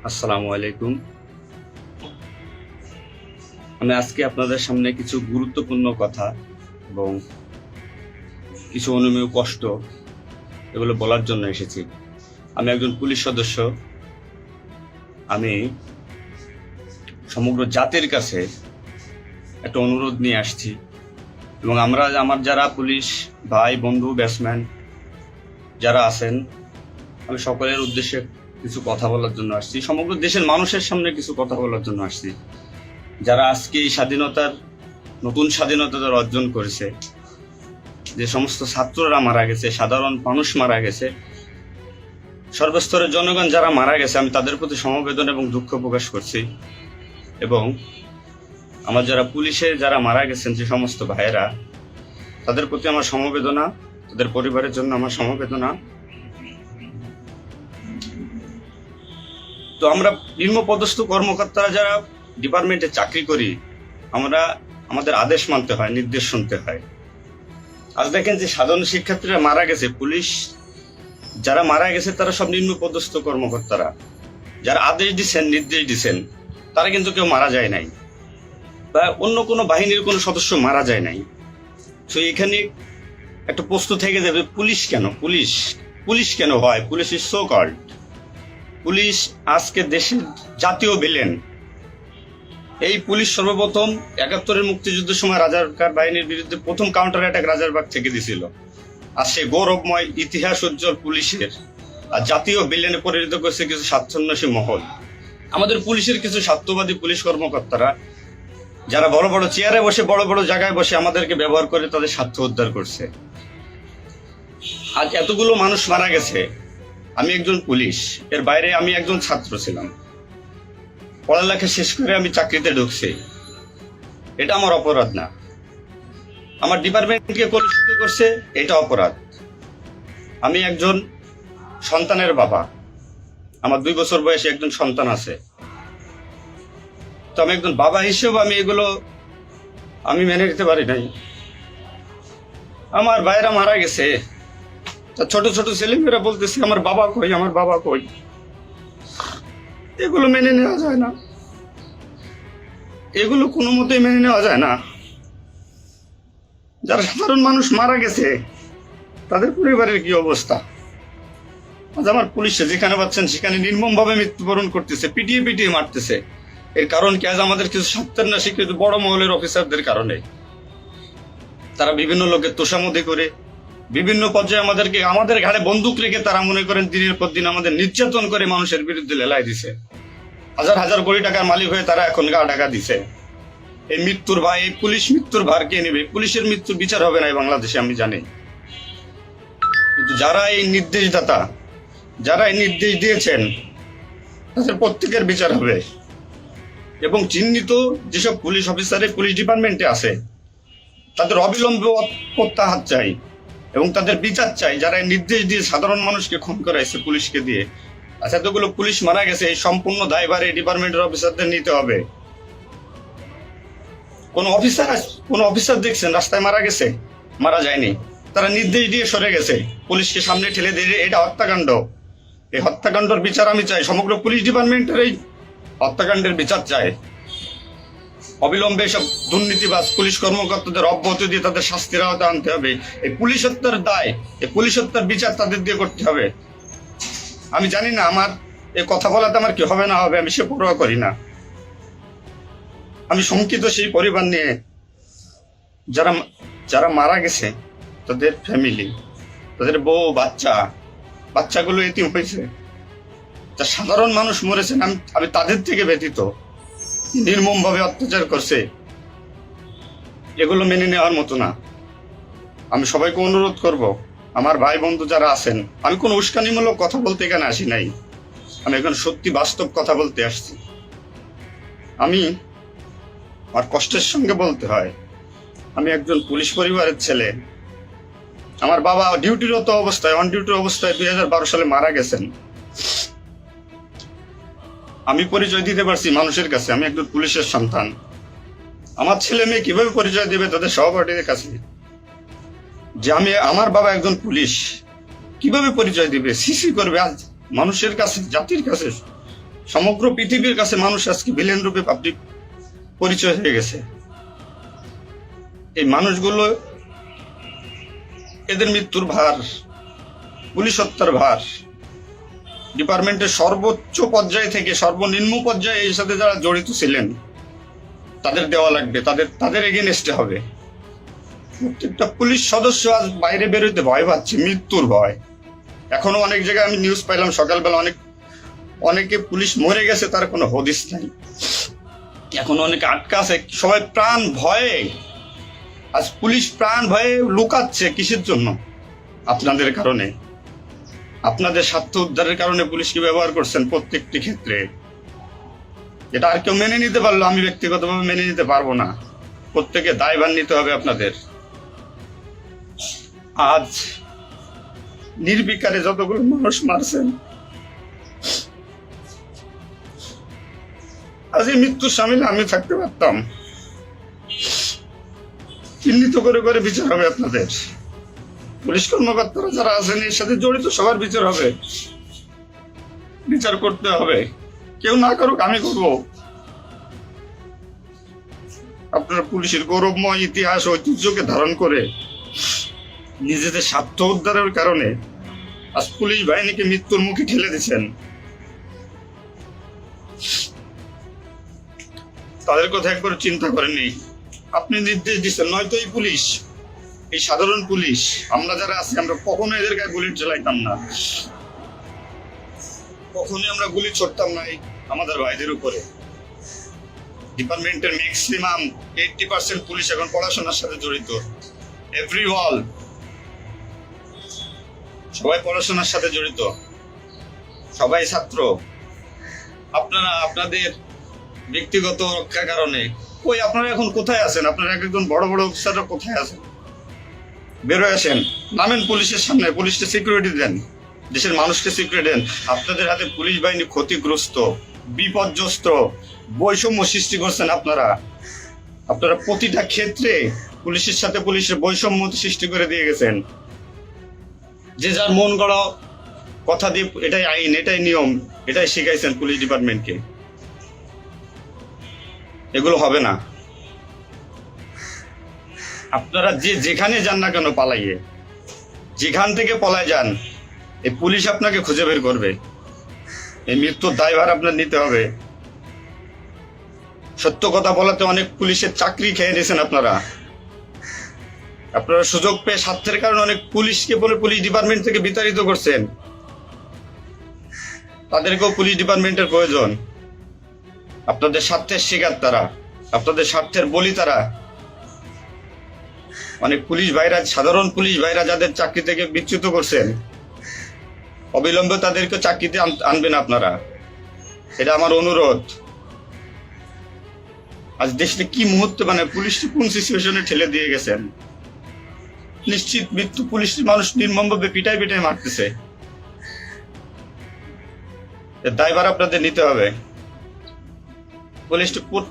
আসসালামু আলাইকুম। আমি আজকে আপনাদের সামনে কিছু গুরুত্বপূর্ণ কথা এবং কিছু অনুমেয় কষ্ট এগুলো বলার জন্য এসেছি। আমি একজন পুলিশ সদস্য। আমি সমগ্র জাতির কাছে একটা অনুরোধ নিয়ে আসছি এবং আমার যারা পুলিশ ভাই বন্ধু ব্যাটসম্যান যারা আছেন, আমি সকলের উদ্দেশ্যে কিছু কথা বলার জন্য আসছি। সমগ্র দেশের মানুষের সামনে কিছু কথা বলার জন্য আসছি। যারা আজকে এই নতুন স্বাধীনতা যারা অর্জন করেছে, যে সমস্ত ছাত্ররা মারা গেছে, সাধারণ মানুষ মারা গেছে, সর্বস্তরের জনগণ যারা মারা গেছে, আমি তাদের প্রতি সমবেদনা এবং দুঃখ প্রকাশ করছি। এবং আমার যারা পুলিশে যারা মারা গেছেন যে সমস্ত ভাইয়েরা, তাদের প্রতি আমার সমবেদনা, তাদের পরিবারের জন্য আমার সমবেদনা। তো আমরা নিম্নপদস্থ কর্মকর্তারা যারা ডিপার্টমেন্টে চাকরি করি, আমাদের আদেশ মানতে হয়, নির্দেশ শুনতে হয়। আজ দেখেন যে সাধারণ শিক্ষার্থীরা মারা গেছে, পুলিশ যারা মারা গেছে তারা সব নিম্নপদস্থ কর্মকর্তারা, যারা আদেশ দিচ্ছেন নির্দেশ দিচ্ছেন, তারা কিন্তু কেউ মারা যায় নাই, বা অন্য কোনো বাহিনীর কোনো সদস্য মারা যায় নাই। তো এখানে একটা প্রশ্ন থেকে যাবে, পুলিশ কেন পুলিশ কেন হয়? Police is so called. Police আজকে দেশের জাতীয় ভিলেন। এই পুলিশ সর্বপ্রথম ৭১-এর মুক্তিযুদ্ধের সময় রাজাকার বাহিনীর বিরুদ্ধে প্রথম কাউন্টার অ্যাটাক রাজারবাগ থেকে দিছিল। আর সেই গৌরবময় ইতিহাস উজ্জ্বল পুলিশের আর জাতীয় ভিলেনে পরিণত করছে কিছু স্বার্থান্বেষী মহল। আমাদের পুলিশের কিছু স্বার্থবাদী পুলিশ কর্মকর্তারা যারা বড় বড় চেয়ারে বসে, বড় বড় জায়গায় বসে আমাদেরকে ব্যবহার করে তাদের স্বার্থ উদ্ধার করছে। আজ এতগুলো মানুষ মারা গেছে। আমি একজন পুলিশ, এর বাইরে আমি একজন ছাত্র ছিলাম। পড়ালেখা শেষ করে আমি চাকরিতে ঢুকছি। এটা আমার অপরাধ না। আমার ডিপার্টমেন্টকে কলুষিত করছে, এটা অপরাধ। আমি একজন সন্তানের বাবা। আমার 2 বছর বয়সে একজন সন্তান আছে। তো আমি একজন বাবা হিসেবে আমি মেনে নিতে পারি নাই। আমার ভাইয়েরা মারা গেছে, তা ছোট ছোট ছেলেমেয়েরা বলতেছে আমার বাবা কই, আমার বাবা কই। এগুলো মেনে নেওয়া যায় না, এগুলো কোনো মতেই মেনে নেওয়া যায় না। যারা সাধারণ মানুষ মারা গেছে তাদের পরিবারের কি অবস্থা? আজ আমার পুলিশে যেখানে পাচ্ছেন সেখানে নির্মমভাবে মৃত্যুবরণ করতেছে, পিটিয়ে পিটিয়ে মারতেছে। এর কারণ কি? আজ আমাদের কিছু স্বার্থান্বেষী কিন্তু বড় মহলের অফিসারদের কারণে। তারা বিভিন্ন লোকের তোষামোদি করে বিভিন্ন পর্যায়ে আমাদের ঘাড়ে বন্দুক রেখে তারা মনে করেন দিনের পর দিন আমাদের নির্যাতন করে মানুষের বিরুদ্ধে লেলাই দিছে। হাজার হাজার কোটি টাকার মালিক হয়ে তারা এখন গা ঢাকা দিছে। এই পুলিশ মৃত্যুর ভার কে নেবে? পুলিশের মৃত্যুর বিচার হবে না এই বাংলাদেশে, আমি জানি। কিন্তু যারা এই নির্দেশদাতা, যারা এই নির্দেশ দিয়েছেন, তাদের প্রত্যেকের বিচার হবে। এবং চিহ্নিত যেসব পুলিশ অফিসার পুলিশ ডিপার্টমেন্টে আছে, তাদের অবিলম্বে প্রত্যাহার চাই এবং তাদের বিচার চাই, যারা নির্দেশ দিয়ে সাধারণ মানুষকে খুন করাইছে পুলিশকে দিয়ে। আচ্ছা, এতগুলো পুলিশ মারা গেছে, এই সম্পূর্ণ দায়ভার এই ডিপার্টমেন্টের অফিসারদের নিতে হবে। কোন অফিসার দেখছেন রাস্তায় মারা গেছে? মারা যায়নি। তারা নির্দেশ দিয়ে সরে গেছে, পুলিশকে সামনে ঠেলে দিয়ে। এটা হত্যাকাণ্ড। এই হত্যাকাণ্ডের বিচার আমি চাই। সমগ্র পুলিশ ডিপার্টমেন্টের এই হত্যাকাণ্ডের বিচার চাই। অবিলম্বে সব দুর্নীতিবাজ পুলিশ কর্মকর্তাদের অব্যাহতি দিয়ে তাদের শাস্তির আওতায় আনতে হবে। এই পুলিশ হত্যার দায়, এই পুলিশ হত্যার বিচার তাদের দিয়ে করতে হবে। আমি জানি না আমার এই কথা বলাতে আমার কি হবে না হবে, আমি সে পরোয়া করি না। আমি শঙ্কিত সেই পরিবার নিয়ে, যারা মারা গেছে, তাদের ফ্যামিলি, তাদের বউ বাচ্চাগুলো এতিম হয়েছে। যা সাধারণ মানুষ মরেছেন, আমি তাদের থেকে ব্যতীত। নির্মম ভাবে অত্যাচার করছে, এগুলো মেনে নেওয়ার মতো না। আমি সবাইকে অনুরোধ করব, আমার ভাই বন্ধু যারা আছেন, আমি কোনো উস্কানিমূলক কথা বলতে এখানে আসি নাই। আমি এখন সত্যি বাস্তব কথা বলতে আসছি। আমার কষ্টের সঙ্গে বলতে হয়, আমি একজন পুলিশ পরিবারের ছেলে। আমার বাবা অন ডিউটির অবস্থায় 2012 সালে মারা গেছেন। আমি পরিচয় দিতে পারছি মানুষের কাছে, আমি একজন পুলিশের সন্তান। আমার ছেলে মেয়ে কিভাবে পরিচয় দিবে তাদের সহপাঠীদের কাছে যে আমার বাবা একজন পুলিশ? কিভাবে পরিচয় দিবে? সিসি করবে আজ মানুষের কাছে, জাতির কাছে, সমগ্র পৃথিবীর কাছে মানুষ আজকে ভিলেন রূপে পাবলিক পরিচয় হয়ে গেছে। এই মানুষগুলো, এদের মৃত্যুর ভার, পুলিশ হত্যার ভার ডিপার্টমেন্টের সর্বোচ্চ পর্যায় থেকে সর্বনিম্ন পর্যায়ে এর সাথে যারা জড়িত ছিলেন তাদের দেওয়া লাগবে, তাদের এগেনস্টে হবে। প্রত্যেকটা পুলিশ সদস্য আজ বাইরে বেরোতে ভয় পাচ্ছে, মৃত্যুর ভয়। এখনো অনেক জায়গায় আমি নিউজ পাইলাম সকালবেলা, অনেকে পুলিশ মরে গেছে, তার কোনো হদিস নাই। এখন অনেকে আটকা আছে, সবাই প্রাণ ভয়ে, আজ পুলিশ প্রাণ ভয়ে লুকাচ্ছে। কিসের জন্য? আপনাদের কারণে, আপনাদের স্বার্থ উদ্ধারের কারণে পুলিশকে ব্যবহার করছেন প্রত্যেকটি ক্ষেত্রে। এটা আর কেউ মেনে নিতে পারলো, আমি ব্যক্তিগতভাবে মেনে নিতে পারবো না। প্রত্যেকে দায়ভার নিতে হবে আপনাদের। আজ নির্বিকারে যতগুলো মানুষ মারছেন, আজ এই মৃত্যুর সামিলে আমি থাকতে পারতাম। চিহ্নিত করে করে বিচার হবে আপনাদের। পুলিশ কর্মকর্তারা যারা আছেন এর সাথে জড়িত সবার বিচার হবে, বিচার করতে হবে। কেউ না করুক, আমি করব। আপনারা পুলিশের গৌরবময় ইতিহাস ঐতিহ্যকে ধারণ করে নিজেদের স্বার্থ উদ্ধারের কারণে আজ পুলিশ বাহিনীকে মৃত্যুর মুখে ঠেলে দিচ্ছেন। তাদের কথা একবার চিন্তা করেননি। আপনি নির্দেশ দিচ্ছেন, নয়তো এই পুলিশ, এই সাধারণ পুলিশ, আমরা যারা আছি, আমরা কখনো এদের গায়ে গুলি চালাইতাম না, কখনোই আমরা গুলি ছড়তাম না আমাদের ভাইদের উপরে। ডিপার্টমেন্টের ম্যাক্সিমাম 80% পুলিশ এখন পড়াশোনার সাথে জড়িত। এভরি ওয়াল, সবাই পড়াশোনার সাথে জড়িত, সবাই ছাত্র। আপনারা আপনাদের ব্যক্তিগত রক্ষার কারণে কই, আপনারা এখন কোথায় আছেন? আপনারা একজন বড় বড় অফিসাররা কোথায় আছেন? বেরোয় আসেন, নামেন পুলিশের সামনে, পুলিশকে সিকিউরিটি দেন, দেশের মানুষকে সিকিউরিটি দেন। আপনাদের হাতে পুলিশ বাহিনী ক্ষতিগ্রস্ত, বিপর্যস্ত, বৈষম্য সৃষ্টি করছেন আপনারা। আপনারা প্রতিটা ক্ষেত্রে পুলিশের সাথে পুলিশের বৈষম্য সৃষ্টি করে দিয়ে গেছেন। যে যার মন গড়া কথা দিয়ে, এটাই আইন, এটাই নিয়ম, এটাই শিখাইছেন পুলিশ ডিপার্টমেন্টকে। এগুলো হবে না। আপনারা যেখানে যান না কেন পালাইয়ে, যেখান থেকে পলায় যান, এই পুলিশ আপনাকে খুঁজে বের করবে। এই মৃত্যুর দায়ভার আপনার নিতে হবে। সত্য কথা বলাতে অনেক পুলিশের চাকরি খেয়ে নিয়েছেন আপনারা। আপনারা সুযোগ পেয়ে স্বার্থের কারণে অনেক পুলিশকে বলে পুলিশ ডিপার্টমেন্ট থেকে বিতাড়িত করছেন। তাদেরকেও পুলিশ ডিপার্টমেন্টের প্রয়োজন। আপনাদের স্বার্থের শিকার তারা, আপনাদের স্বার্থের বলি তারা। অনেক পুলিশ ভাইরা, সাধারণ পুলিশ ভাইরা যাদের চাকরি থেকে বিচ্যুত করছেন, অবিলম্বে তাদেরকে চাকরিতে আনবেন আপনারা। এটা আমার অনুরোধ। আজ দেশটা কি মুহূর্তে, মানে পুলিশকে কোন সিচুয়েশনে ঠেলে দিয়ে গেছেন। নিশ্চিত মৃত্যু, পুলিশ মানুষ নির্মমভাবে পিটাই পিটাই মারতেছে। এর দায়ভার আপনাদের নিতে হবে।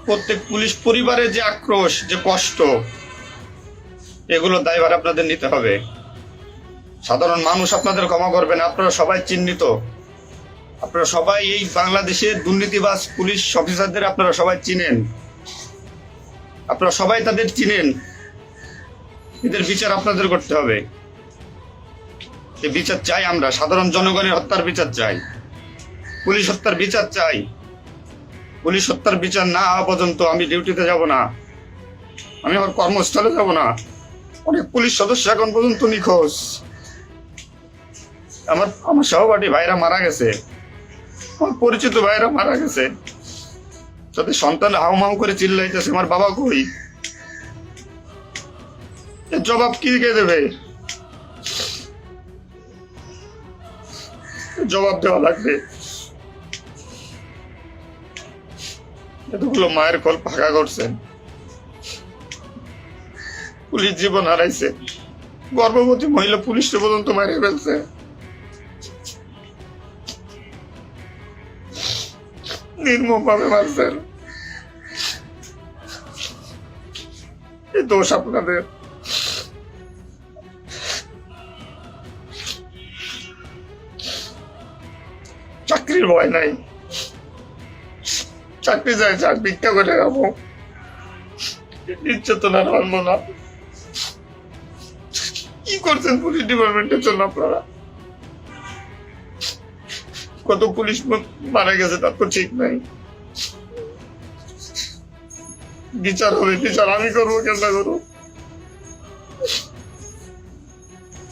প্রত্যেক পুলিশ পরিবারের যে আক্রোশ, যে কষ্ট, এগুলো দায়ভার আপনাদের নিতে হবে। সাধারণ মানুষ আপনাদের ক্ষমা করবেন। আপনারা সবাই চিহ্নিত, আপনারা সবাই এই বাংলাদেশের দুর্নীতিবাজ পুলিশ অফিসারদের আপনারা সবাই চিনেন, আপনারা সবাই তাদের চিনেন। এদের বিচার আপনাদের করতে হবে। এই বিচার চাই আমরা, সাধারণ জনগণের হত্যার বিচার চাই, পুলিশ হত্যার বিচার চাই। পুলিশ হত্যার বিচার না হওয়া পর্যন্ত আমি ডিউটিতে যাব না, আমি আমার কর্মস্থলে যাব না। অনেক পুলিশ সদস্য এখন পর্যন্ত নিখোঁজ। আমার সহপাঠী ভাইরা মারা গেছে, আমার পরিচিত ভাইরা মারা গেছে। তাদের সন্তান হাউমাউ করে চিল্লাইতেছে, আমার বাবা কই? এর জবাব কি কে দেবে? জবাব দেওয়া লাগবে। এতগুলো মায়ের কোল ফাঁকা করছেন, পুলিশ জীবন হারাইছে, গর্ভবতী মহিলা পুলিশকে পর্যন্ত মারিয়ে ফেলছে। নির্মম ভাবে মারছেন। এই দোষ আপনাদের। চাকরির ভয় নাই, চাকরি চাই, ভিক্ষা করে খাবো, নির্যাতন আর মানবো না। কি করছেন পুলিশ ডিপার্টমেন্টের জন্য আপনারা? কত পুলিশ মারা গেছে তার তো ঠিক নাই। বিচার হবে, বিচার আমি করবো, কেন করবো?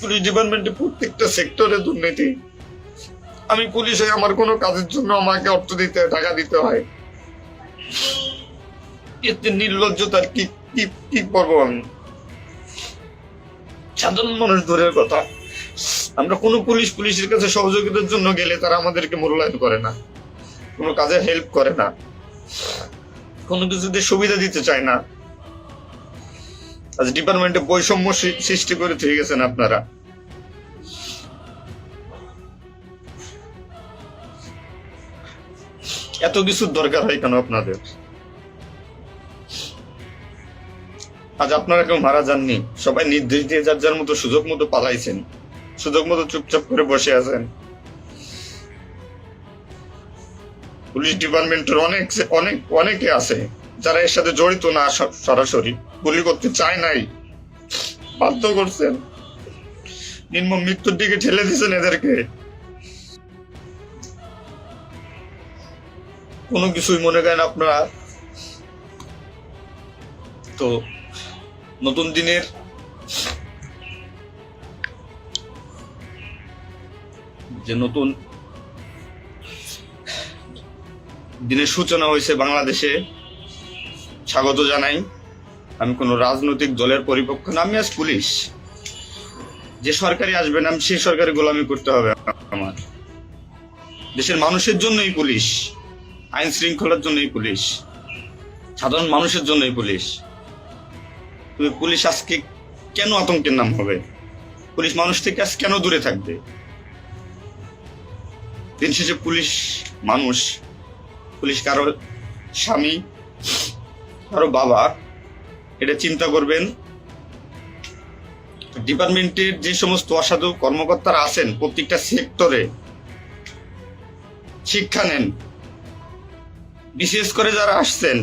পুলিশ ডিপার্টমেন্টে প্রত্যেকটা সেক্টরে দুর্নীতি। আমি পুলিশ হয়ে আমার কোনো কাজের জন্য আমাকে অর্থ দিতে হয়, টাকা দিতে হয়। এতে নির্লজ্জতার কি কি কি করবো আমি? সাধারণ মানুষ দূরের কথা, আমরা কোনো পুলিশের কাছে সহযোগিতার জন্য গেলে তারা আমাদেরকে মূল্যায়ন করে না, কোনো কাজে হেল্প করে না, কোনো কিছুতে সুবিধা দিতে চায় না। আজ ডিপার্টমেন্টে বৈষম্য সৃষ্টি করে থেকে গেছেন আপনারা। এত কিছুর দরকার হয় কেন আপনাদের? আজ আপনারা কেউ মারা যাননি, সবাই নির্দেশ দিয়ে যার যার মতো সুযোগ মতো পালাইছেন, সুযোগ মতো চুপচাপ করে বসে আছেন। পুলিশ ডিপার্টমেন্টের অনেকে আছে যারা এর সাথে জড়িত না, সরাসরি গুলি করতে চায় নাই, বাধ্য করছেন, নির্মম মৃত্যুর দিকে ঠেলে দিয়েছেন এদেরকে। কোনো কিছুই মনে করেন আপনারা। তো নতুন দিনের যে নতুন দিনের সূচনা হয়েছে বাংলাদেশে, স্বাগত জানাই। আমি কোনো রাজনৈতিক দলের পরিপক্ষ না, আমি আজ পুলিশ। যে সরকারি আসবেন আমি সেই সরকারি গোলামি করতে হবে আমার। দেশের মানুষের জন্যই পুলিশ, আইন শৃঙ্খলার জন্যই পুলিশ, সাধারণ মানুষের জন্যই পুলিশ। তবে পুলিশ আজকে কেন আতঙ্কের নাম হবে? পুলিশ মানুষ থেকে আজ কেন দূরে থাকবে? দিন শেষে পুলিশ মানুষ, পুলিশ কারো স্বামী, কারো বাবা, এটা চিন্তা করবেন। ডিপার্টমেন্টের যে সমস্ত অসাধু কর্মকর্তারা আছেন প্রত্যেকটা সেক্টরে শিক্ষা নেন। বিশেষ করে যারা আসছেন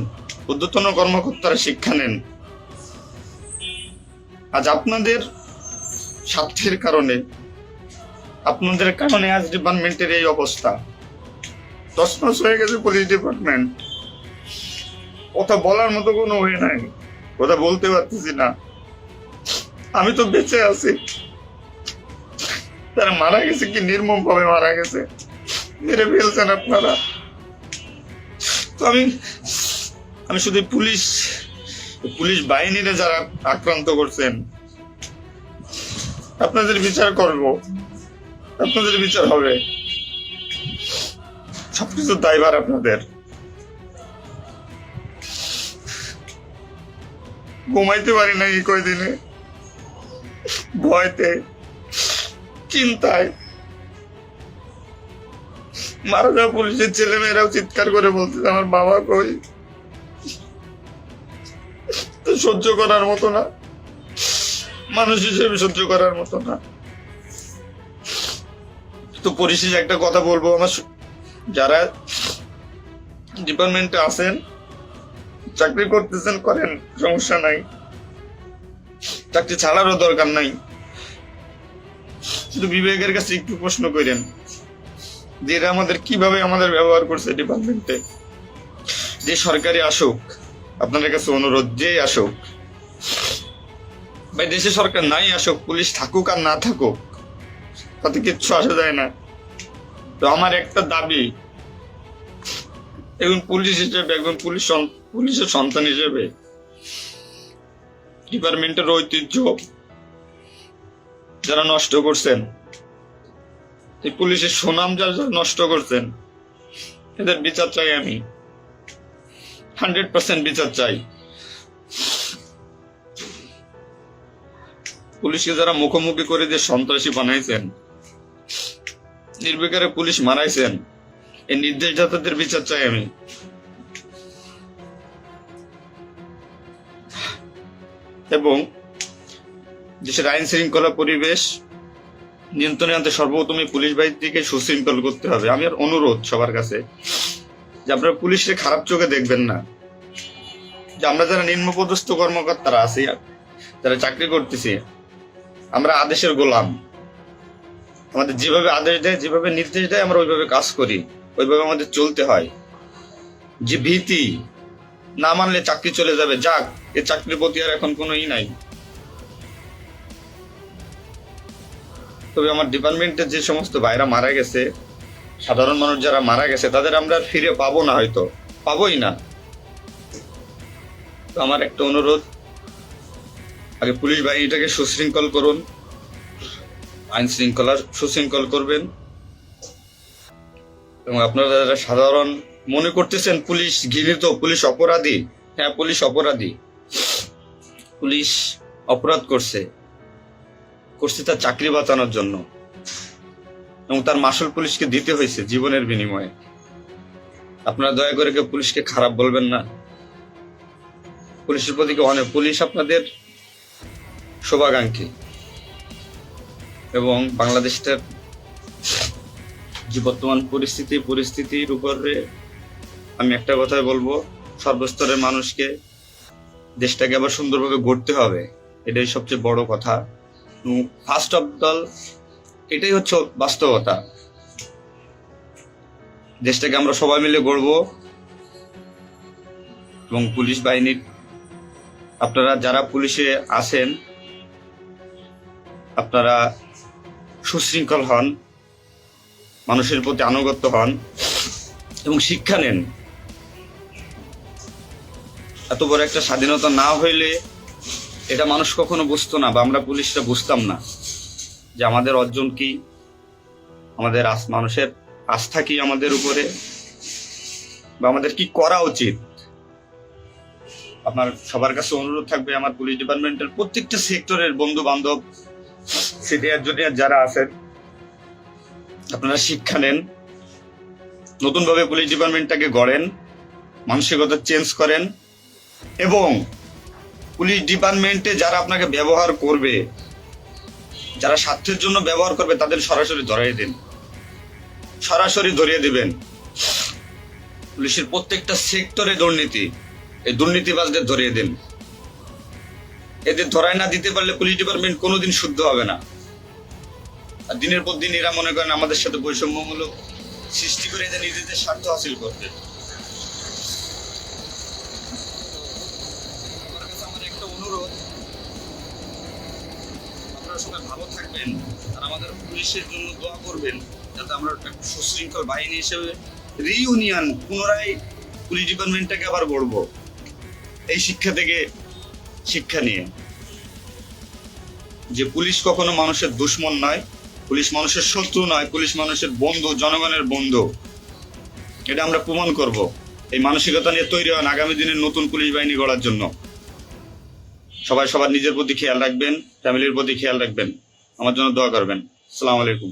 ঊর্ধ্বতন কর্মকর্তারা শিক্ষা নেন। আজ আপনাদের স্বার্থের কারণে, আপনাদের কারণে আজ ডিপার্টমেন্টের এই অবস্থা। তছনছ হয়ে গেছে পুলিশ ডিপার্টমেন্ট। কথা বলার মতো কোনো ওয়ে নাই, কথা বলতে পারতেছি না। আমি তো বেঁচে আছি, তারা মারা গেছে, কি নির্মম ভাবে মারা গেছে, মেরে ফেলছেন আপনারা। তো আমি শুধু পুলিশ বাহিনীরা যারা আক্রান্ত করছেন আপনাদের বিচার করব, আপনাদের বিচার হবে। সবকিছু দায়ভার আপনাদের। ঘুমাইতে পারি না এই কয়দিনে, ভয়তে, চিন্তায়। মারা যাওয়া পুলিশের ছেলে মেয়েরাও চিৎকার করে বলতেছে আমার বাবা কই। সহ্য করার মতো না, মানুষ হিসেবে সহ্য করার মতো না। তো পরিশেষে একটা কথা বলবো, আমার যারা ডিপার্টমেন্টে আছেন, চাকরি করতেছেন করেন, সমস্যা নাই, চাকরি ছাড়ারও দরকার নাই। শুধু বিবেকের কাছে একটু প্রশ্ন করেন যে এরা কিভাবে আমাদের ব্যবহার করছে ডিপার্টমেন্টে। যে সরকারি আসুক, আপনাদের কাছে অনুরোধ, যে আসুক ভাই, দেশে সরকার নাই আসুক, পুলিশ থাকুক আর না থাকুক, তাতে কিচ্ছু আসা যায় না। তো আমার একটা দাবি, একজন পুলিশ হিসেবে, একজন পুলিশের সন্তান হিসেবে, ডিপার্টমেন্টের ঐতিহ্য যারা নষ্ট করছেন, এই পুলিশের সুনাম যারা নষ্ট করছেন, এদের বিচার চাই আমি, 100% বিচার চাই। পুলিশকে যারা মুখোমুখি করে যে সন্ত্রাসী বানাইছেন, নির্বিকারে পুলিশ মারাইছেন, এই নির্দেশদাতাদের বিচার চাই আমি। এবং দেশের আইন শৃঙ্খলা পরিবেশ নিয়ন্ত্রণে আনতে সর্বপ্রথমে পুলিশ বাহিনীকে সুশৃঙ্খল করতে হবে। আমি আর অনুরোধ সবার কাছে, যে আপনারা পুলিশকে খারাপ চোখে দেখবেন না, যে আমরা যারা নিম্নপদস্থ কর্মকর্তারা আছি, যারা চাকরি করতেছি, আমরা আদেশের গোলাম। আমাদের যেভাবে আদেশ দেয়, যেভাবে নির্দেশ দেয়, আমরা ওইভাবে কাজ করি, ওইভাবে আমাদের চলতে হয়। যে ভীতি, না মানলে চাকরি চলে যাবে, যাক, এ চাকরির প্রতি আর এখন কোনো নাই। তবে আমার ডিপার্টমেন্টে যে সমস্ত ভাইরা মারা গেছে, সাধারণ মানুষ যারা মারা গেছে, তাদের আমরা আর ফিরে পাবো না, হয়তো পাবোই না। তো আমার একটা অনুরোধ, আগে পুলিশ বাহিনীটাকে সুশৃঙ্খল করুন, আইন শৃঙ্খলা সুশৃঙ্খল করবেন। এবং আপনারা যারা সাধারণ মনে করতেছেন পুলিশ ঘৃণিত, পুলিশ অপরাধী, হ্যাঁ পুলিশ অপরাধী, পুলিশ অপরাধ করছে তার চাকরি বাঁচানোর জন্য, এবং তার মাসুল পুলিশকে দিতে হয়েছে জীবনের বিনিময়ে। আপনারা দয়া করে কেউ পুলিশকে খারাপ বলবেন না। পুলিশের প্রতি অনেক, পুলিশ আপনাদের শুভাকাঙ্ক্ষী। এবং বাংলাদেশটার যে বর্তমান পরিস্থিতির উপরে আমি একটা কথাই বলবো, সর্বস্তরের মানুষকে দেশটাকে আবার সুন্দরভাবে গড়তে হবে, এটাই সবচেয়ে বড় কথা। ফার্স্ট অফ অল এটাই হচ্ছে বাস্তবতা। দেশটাকে আমরা সবাই মিলে গড়বো। এবং পুলিশ বাহিনীর, আপনারা যারা পুলিশে আছেন, আপনারা সুশৃঙ্খল হন, মানুষের প্রতি আনুগত্য হন এবং শিক্ষা নেন। এত বড় একটা স্বাধীনতা না হইলে এটা মানুষ কখনো বুঝতো না, বা আমরা পুলিশরা বুঝতাম না যে আমাদের অর্জন কি, আমাদের মানুষের আস্থা কি আমাদের উপরে, বা আমাদের কি করা উচিত। আপনার সবার কাছে অনুরোধ থাকবে, আমার পুলিশ ডিপার্টমেন্টের প্রত্যেকটা সেক্টরের বন্ধু বান্ধব, সিনিয়র জুনিয়র যারা আছেন, আপনারা শিক্ষা নেন, নতুনভাবে পুলিশ ডিপার্টমেন্টটাকে গড়েন, মানসিকতা চেঞ্জ করেন। এবং পুলিশ ডিপার্টমেন্টে যারা আপনাকে ব্যবহার করবে, যারা স্বার্থের জন্য ব্যবহার করবে, তাদের সরাসরি ধরিয়ে দিবেন। পুলিশের প্রত্যেকটা সেক্টরে দুর্নীতি, এই দুর্নীতিবাজদের ধরিয়ে দিন। এদের ধরায় না দিতে পারলে পুলিশ ডিপার্টমেন্ট কোনোদিন শুদ্ধ হবে না। আর দিনের পর দিন এরা মনে করেন আমাদের সাথে বৈষম্যমূলক সৃষ্টি করে এদের নিজেদের স্বার্থ হাসিল করতে। আমার একটা অনুরোধ, আপনারা সবাই ভালো থাকবেন আর আমাদের পুলিশের জন্য দোয়া করবেন, যাতে আমরা একটা সুশৃঙ্খল বাহিনী হিসেবে রিইউনিয়ন, পুনরায় পুলিশ ডিপার্টমেন্টটাকে আবার গড়বো, এই শিক্ষা থেকে শিক্ষা নিয়ে, যে পুলিশ কখনো মানুষের দুশ্মন নয়, পুলিশ মানুষের শত্রু নয়, পুলিশ মানুষের বন্ধু, জনগণের বন্ধু। এটা আমরা প্রমাণ করব। এই মানসিকতা নিয়ে তৈরি হন আগামী দিনের নতুন পুলিশ বাহিনী গড়ার জন্য। সবাই সবার নিজের প্রতি খেয়াল রাখবেন, ফ্যামিলির প্রতি খেয়াল রাখবেন, আমার জন্য দোয়া করবেন। আসসালামু আলাইকুম।